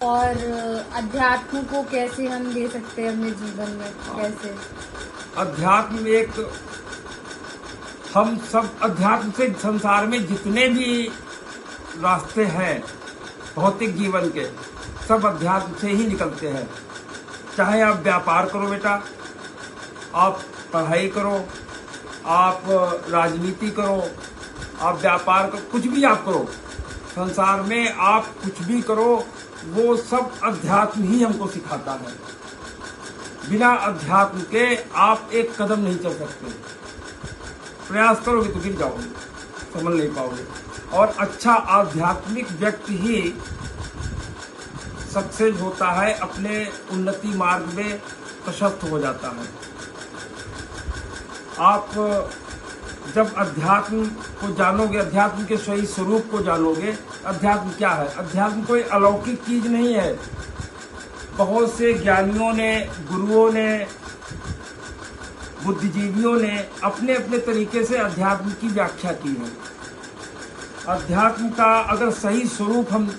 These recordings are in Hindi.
और अध्यात्म को कैसे हम ले सकते हैं अपने जीवन में, कैसे? अध्यात्म एक, हम सब अध्यात्म से संसार में जितने भी रास्ते हैं भौतिक जीवन के, सब अध्यात्म से ही निकलते हैं। चाहे आप व्यापार करो बेटा, आप पढ़ाई करो, आप राजनीति करो, आप व्यापार करो, कुछ भी आप करो, संसार में आप कुछ भी करो, वो सब अध्यात्म ही हमको सिखाता है। बिना अध्यात्म के आप एक कदम नहीं चल सकते। प्रयास करोगे तो गिर जाओगे, समझ नहीं पाओगे। और अच्छा आध्यात्मिक व्यक्ति ही सक्सेस होता है, अपने उन्नति मार्ग में प्रशस्त हो जाता है। आप जब अध्यात्म को जानोगे, अध्यात्म के सही स्वरूप को जानोगे, अध्यात्म क्या है? अध्यात्म कोई अलौकिक चीज नहीं है। बहुत से ज्ञानियों ने, गुरुओं ने, बुद्धिजीवियों ने अपने अपने तरीके से अध्यात्म की व्याख्या की है। अध्यात्म का अगर सही स्वरूप हम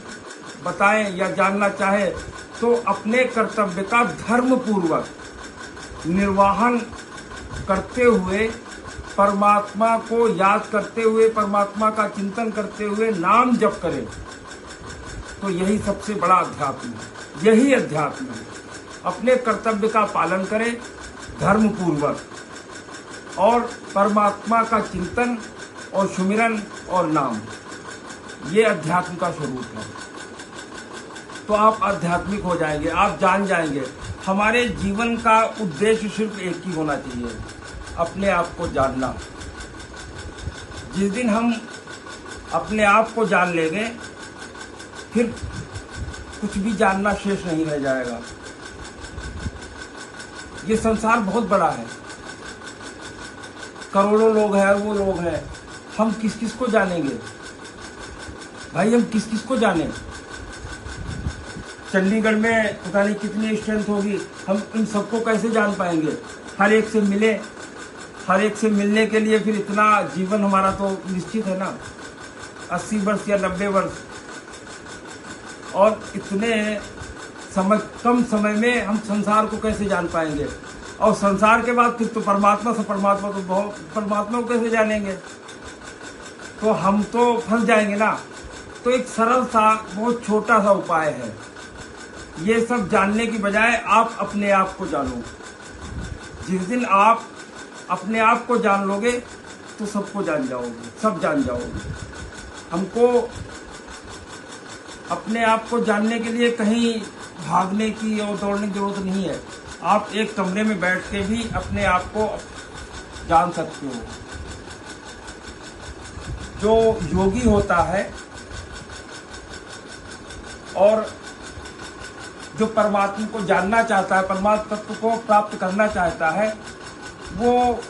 बताएं या जानना चाहें तो अपने कर्तव्य का धर्म पूर्वक निर्वाहन करते हुए, परमात्मा को याद करते हुए, परमात्मा का चिंतन करते हुए नाम जप करें, तो यही सबसे बड़ा अध्यात्म है। यही अध्यात्म है। अपने कर्तव्य का पालन करें धर्म पूर्वक, और परमात्मा का चिंतन और सुमिरन और नाम, ये अध्यात्म का स्वरूप है। तो आप आध्यात्मिक हो जाएंगे, आप जान जाएंगे। हमारे जीवन का उद्देश्य सिर्फ एक ही होना चाहिए, अपने आप को जानना। जिस दिन हम अपने आप को जान लेंगे, फिर कुछ भी जानना शेष नहीं रह जाएगा। ये संसार बहुत बड़ा है, करोड़ों लोग हैं, वो लोग हैं, हम किस किस को जानेंगे भाई? हम किस किस को जाने? चंडीगढ़ में पता नहीं कितनी स्ट्रेंथ होगी, हम इन सबको कैसे जान पाएंगे? हर एक से मिले, हर एक से मिलने के लिए फिर इतना जीवन हमारा तो निश्चित है ना, 80 वर्ष या 90 वर्ष, और इतने समय, कम समय में हम संसार को कैसे जान पाएंगे? और संसार के बाद फिर तो परमात्मा से, परमात्मा तो बहुत, परमात्मा को कैसे जानेंगे? तो हम तो फंस जाएंगे ना। तो एक सरल सा, बहुत छोटा सा उपाय है, ये सब जानने की बजाय आप अपने आप को जानो। जिस दिन आप अपने आप को जान लोगे तो सबको जान जाओगे, सब जान जाओगे। हमको अपने आप को जानने के लिए कहीं भागने की और दौड़ने की जरूरत नहीं है। आप एक कमरे में बैठ के भी अपने आप को जान सकते हो। जो योगी होता है और जो परमात्मा को जानना चाहता है, परमात्मा तत्व को प्राप्त करना चाहता है, वो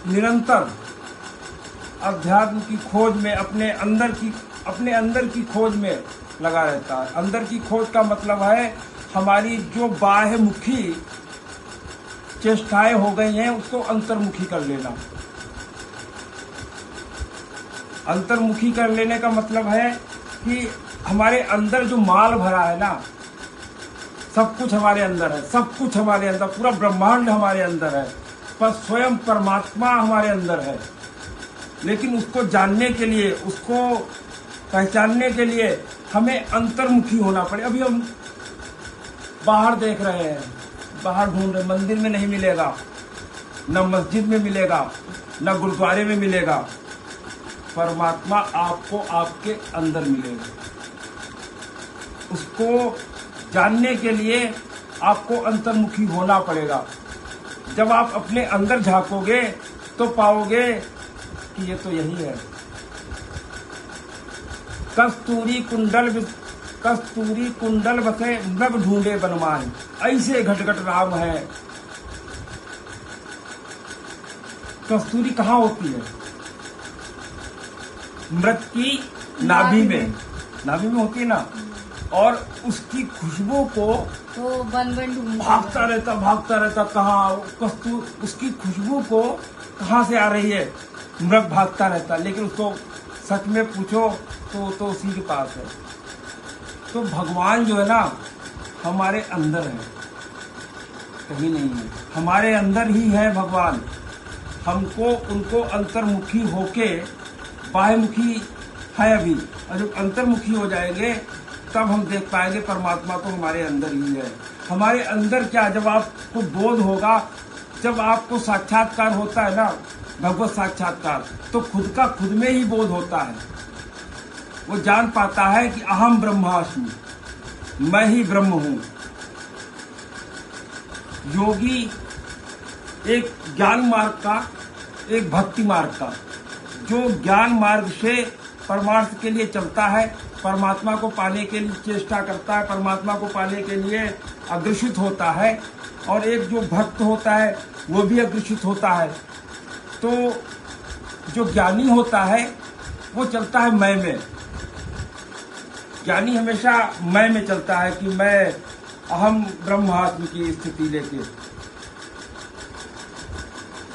निरंतर अध्यात्म की खोज में, अपने अंदर की खोज में लगा रहता है। अंदर की खोज का मतलब है हमारी जो बाह्यमुखी चेष्टाएं हो गई हैं, उसको अंतर्मुखी कर लेना। अंतर्मुखी कर लेने का मतलब है कि हमारे अंदर जो माल भरा है ना, सब कुछ हमारे अंदर है, सब कुछ हमारे अंदर, पूरा ब्रह्मांड हमारे अंदर है, पर स्वयं परमात्मा हमारे अंदर है। लेकिन उसको जानने के लिए, उसको पहचानने के लिए हमें अंतर्मुखी होना पड़े। अभी हम बाहर देख रहे हैं, बाहर ढूंढ रहे, मंदिर में नहीं मिलेगा, न मस्जिद में मिलेगा, न गुरुद्वारे में मिलेगा। परमात्मा आपको आपके अंदर मिलेगा। उसको जानने के लिए आपको अंतर्मुखी होना पड़ेगा। जब आप अपने अंदर झांकोगे तो पाओगे कि ये तो यही है। कस्तूरी कुंडल बसे मृग ढूंढे बनमान, ऐसे घटघट राम है। कस्तूरी कहाँ होती है? मृग की नाभि में होती है ना, और उसकी खुशबू को तो बन भागता रहता। कहाँ उसकी खुशबू को कहाँ से आ रही है? मृग भागता रहता, लेकिन उसको सच में पूछो तो उसी के पास है। तो भगवान जो है ना हमारे अंदर है, कहीं नहीं है, हमारे अंदर ही है भगवान। हमको उनको अंतर्मुखी होके बाह्यमुखी है अभी, और जब अंतर्मुखी हो जाएंगे तब हम देख पाएंगे परमात्मा तो हमारे अंदर ही है। हमारे अंदर क्या, जब आपको बोध होगा, जब आपको साक्षात्कार होता है ना, भगवत साक्षात्कार, तो खुद का खुद में ही बोध होता है। वो जान पाता है कि अहम ब्रह्मास्मि, मैं ही ब्रह्म हूं। योगी एक ज्ञान मार्ग का, एक भक्ति मार्ग का, जो ज्ञान मार्ग से परमार्थ के लिए चलता है, परमात्मा को पाने के लिए चेष्टा करता है, परमात्मा को पाने के लिए अग्रसित होता है, और एक जो भक्त होता है वो भी अग्रसित होता है। तो जो ज्ञानी होता है वो चलता है मैं में। ज्ञानी हमेशा मैं में चलता है कि मैं अहम ब्रह्मास्मि की स्थिति लेके,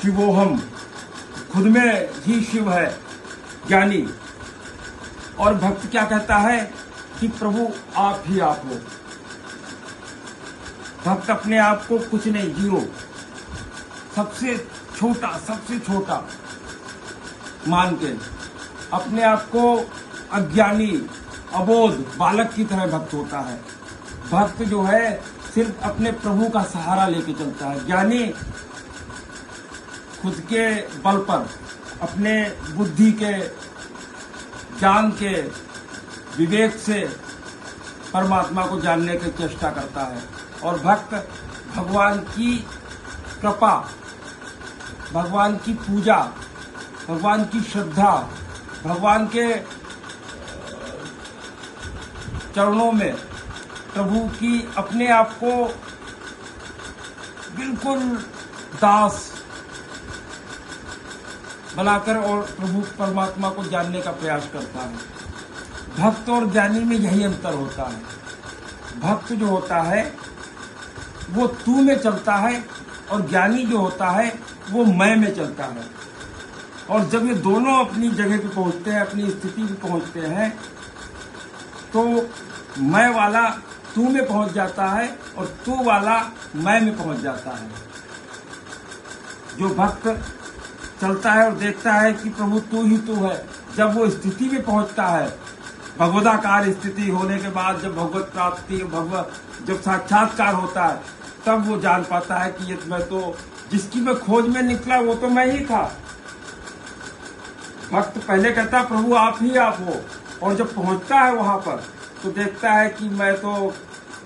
शिवोहम, खुद में ही शिव है ज्ञानी। और भक्त क्या कहता है कि प्रभु आप ही आप हो। भक्त अपने आप को कुछ नहीं, जीरो, सबसे छोटा मान के अपने आप को अज्ञानी, अबोध बालक की तरह भक्त होता है। भक्त जो है सिर्फ अपने प्रभु का सहारा लेके चलता है। ज्ञानी खुद के बल पर, अपने बुद्धि के, ज्ञान के, विवेक से परमात्मा को जानने की चेष्टा करता है। और भक्त भगवान की कृपा, भगवान की पूजा, भगवान की श्रद्धा, भगवान के चरणों में प्रभु की अपने आप को बिल्कुल दास बनाकर और प्रभु परमात्मा को जानने का प्रयास करता है। भक्त और ज्ञानी में यही अंतर होता है। भक्त जो होता है वो तू में चलता है, और ज्ञानी जो होता है वो मैं में चलता है। और जब ये दोनों अपनी जगह पे पहुंचते हैं, अपनी स्थिति पे पहुंचते हैं, तो मैं वाला तू में पहुंच जाता है और तू वाला मैं में पहुंच जाता है। जो भक्त चलता है और देखता है कि प्रभु तू ही तू है, जब वो स्थिति में पहुंचता है, भगवदाकार स्थिति होने के बाद, जब भगवत प्राप्ति, जब साक्षात्कार होता है, तब वो जान पाता है कि ये मैं तो, जिसकी मैं खोज में निकला वो तो मैं ही था। भक्त पहले कहता प्रभु आप ही आप हो, और जब पहुंचता है वहां पर तो देखता है कि मैं तो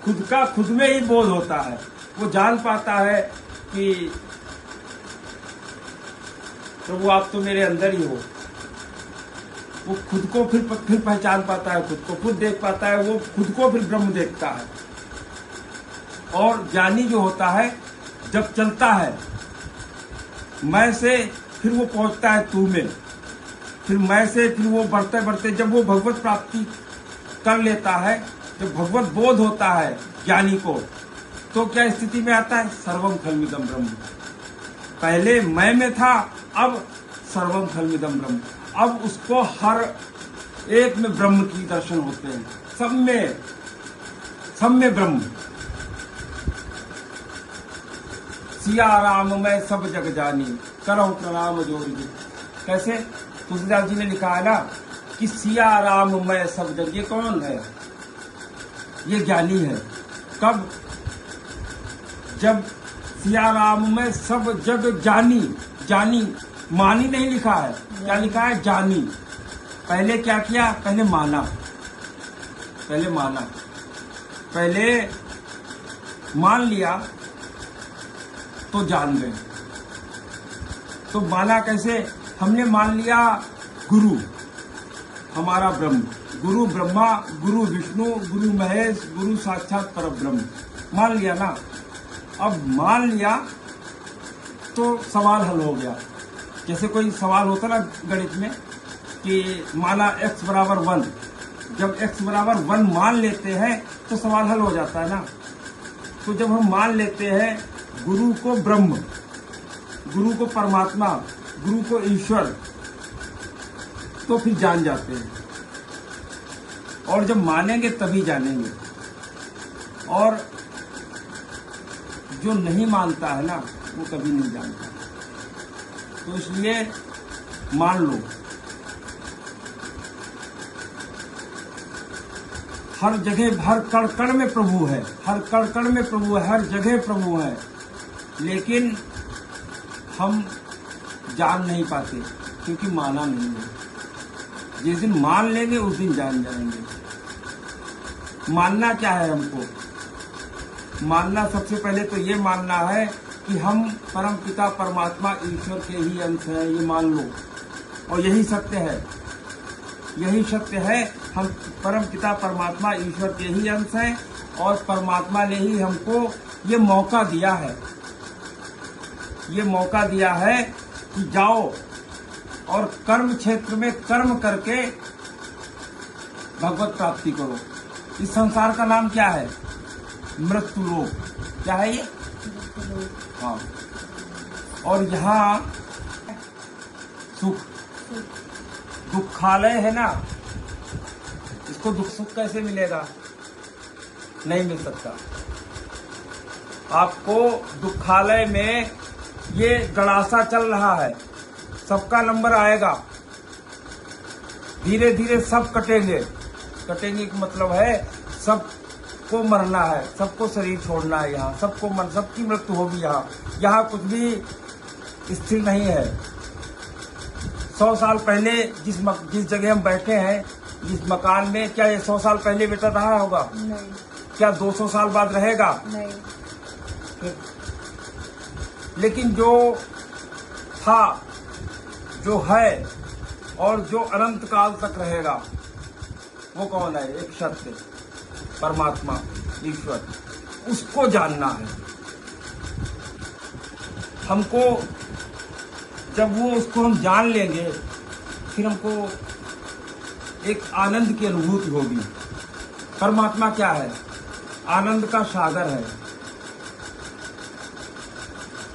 खुद का खुद में ही बोध होता है। वो जान पाता है कि प्रभु आप तो मेरे अंदर ही हो। वो खुद को फिर पहचान पाता है, खुद को खुद देख पाता है, वो खुद को फिर ब्रह्म देखता है। और ज्ञानी जो होता है जब चलता है मैं से, फिर वो पहुंचता है तू में, फिर मैं से फिर वो बढ़ते बढ़ते जब वो भगवत प्राप्ति कर लेता है, जब भगवत बोध होता है ज्ञानी को, तो क्या स्थिति में आता है, सर्वम खलमिदम ब्रह्म। पहले मैं में था, अब सर्वम खलमिदम ब्रह्म। अब उसको हर एक में ब्रह्म की दर्शन होते हैं, सब में ब्रह्म। सिया राम मैं सब जग जानी, करहु प्रणाम जोर जी। कैसे तुलसीदास जी ने लिखा है ना कि सिया राम मैं सब जग, ये कौन है, ये ज्ञानी है। कब, जब सिया राम में सब जग जानी, जानी मानी नहीं लिखा है, क्या लिखा है, जानी। पहले क्या किया, पहले माना, पहले मान लिया तो जान गए। तो माना कैसे, हमने मान लिया गुरु हमारा ब्रह्म, गुरु ब्रह्मा, गुरु विष्णु, गुरु महेश, गुरु साक्षात परब्रह्म, मान लिया ना। अब मान लिया तो सवाल हल हो गया। जैसे कोई सवाल होता ना गणित में कि माना x बराबर 1, जब x बराबर 1 मान लेते हैं तो सवाल हल हो जाता है ना। तो जब हम मान लेते हैं गुरु को ब्रह्म, गुरु को परमात्मा, गुरु को ईश्वर, तो फिर जान जाते हैं। और जब मानेंगे तभी जानेंगे। और जो नहीं मानता है ना, वो कभी नहीं जानता। तो इसलिए मान लो, हर जगह, हर कण कण में प्रभु है, हर कण कण में प्रभु है, हर जगह प्रभु है, लेकिन हम जान नहीं पाते क्योंकि माना नहीं है। जिस दिन मान लेंगे उस दिन जान जाएंगे। मानना क्या है हमको? मानना सबसे पहले तो ये मानना है कि हम परम पिता परमात्मा ईश्वर के ही अंश हैं, ये मान लो। और यही सत्य है, यही सत्य है। हम परम पिता परमात्मा ईश्वर के ही अंश हैं और परमात्मा ने ही हमको ये मौका दिया है, ये मौका दिया है कि जाओ और कर्म क्षेत्र में कर्म करके भगवत प्राप्ति करो। इस संसार का नाम क्या है? मृत्यु लोक। क्या है ये? हाँ। और यहाँ सुख, दुखालय है ना, इसको दुख सुख कैसे मिलेगा? नहीं मिल सकता। आपको दुखालय में ये गड़ासा चल रहा है, सबका नंबर आएगा, धीरे धीरे सब कटेंगे। कटेंगे का मतलब है सबको मरना है, सबको शरीर छोड़ना है, यहाँ सबको सबकी मृत्यु होगी। यहाँ कुछ भी स्थिर नहीं है। 100 साल पहले जिस जगह हम बैठे हैं, जिस मकान में, क्या ये 100 साल पहले बेटा रहा होगा? नहीं। क्या 200 साल बाद रहेगा? नहीं। लेकिन जो था, जो है और जो अनंत काल तक रहेगा, वो कौन है? एक सत्य परमात्मा ईश्वर, उसको जानना है हमको। जब वो उसको हम जान लेंगे, फिर हमको एक आनंद की अनुभूति होगी। परमात्मा क्या है? आनंद का सागर है।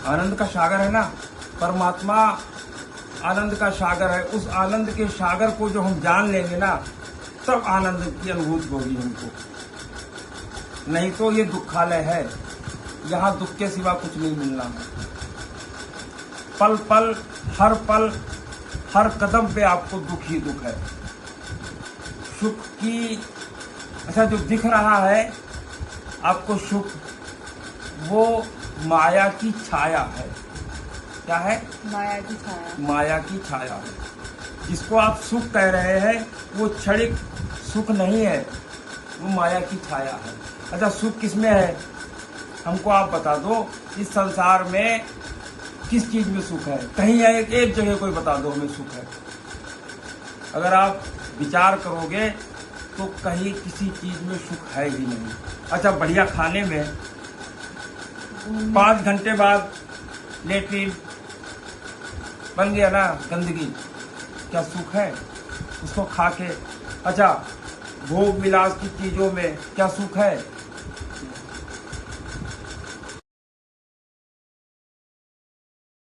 आनंद का सागर है ना, परमात्मा आनंद का सागर है। उस आनंद के सागर को जो हम जान लेंगे ना, तब आनंद की अनुभूति होगी हमको। नहीं तो ये दुखालय है, यहाँ दुख के सिवा कुछ नहीं मिलना है। पल पल, हर कदम पे आपको दुख ही दुख है। सुख की, अच्छा जो दिख रहा है आपको सुख, वो माया की छाया है। क्या है? माया की छाया। माया की छाया है। जिसको आप सुख कह रहे हैं, वो क्षणिक सुख नहीं है, वो माया की छाया है। अच्छा सुख किसमें है? हमको आप बता दो, इस संसार में किस चीज में सुख है? कहीं एक जगह कोई बता दो हमें सुख है। अगर आप विचार करोगे तो कहीं किसी चीज में सुख है ही नहीं। अच्छा बढ़िया खाने में 5 घंटे बाद लेट्रिन बन गया ना, गंदगी, क्या सुख है? उसको खा के। अच्छा भोग विलास की चीजों में क्या सुख है?